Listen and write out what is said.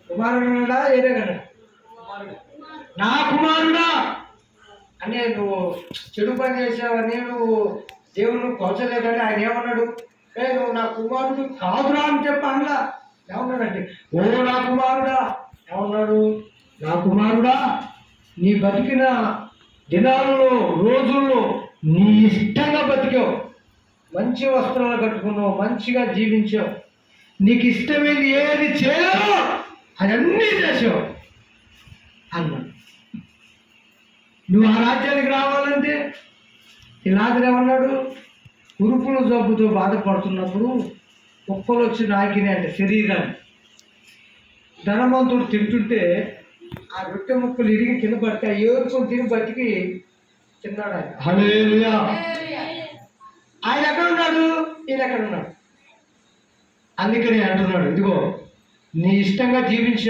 కుమారుడా ఏదేగన్నా నా కుమారుడా అంటే నువ్వు చెడు పని చేసావని నువ్వు దేవుడు కొలచలేదని ఆయన ఏమన్నాడు? నువ్వు నా కుమారుడు కాదురా అని చెప్పి అనలా. ఏమన్నాడంటే ఓ నా కుమారుడా ఏమన్నాడు? నా కుమారుడా నీ బతికిన దినాలలో రోజుల్లో నీ ఇష్టంగా బతికావు, మంచి వస్త్రాలు కట్టుకున్నావు, మంచిగా జీవించావు, నీకు ఇష్టమైంది ఏది చేయాలో అవన్నీ చేసావు అన్నాడు. నువ్వు ఆ రాజ్యానికి రావాలంటే ఇలాగనే ఉన్నాడు. ఉరుపుల జబ్బుతో బాధపడుతున్నప్పుడు కుక్కలు వచ్చి నాకినాయి అంటే శరీరాన్ని. ధనవంతుడు తింటుంటే ఆ రొట్టె ముక్కలు ఇరిగి కింద పడితే ఆ ఏరుకొని తిని బతికి తిన్నాడు ఆయన. హల్లెలూయా. ఆయన ఎక్కడ ఉన్నాడు? ఈయన ఎక్కడ ఉన్నాడు? అందుకని అంటున్నాడు, ఇదిగో నీ ఇష్టంగా జీవించావు.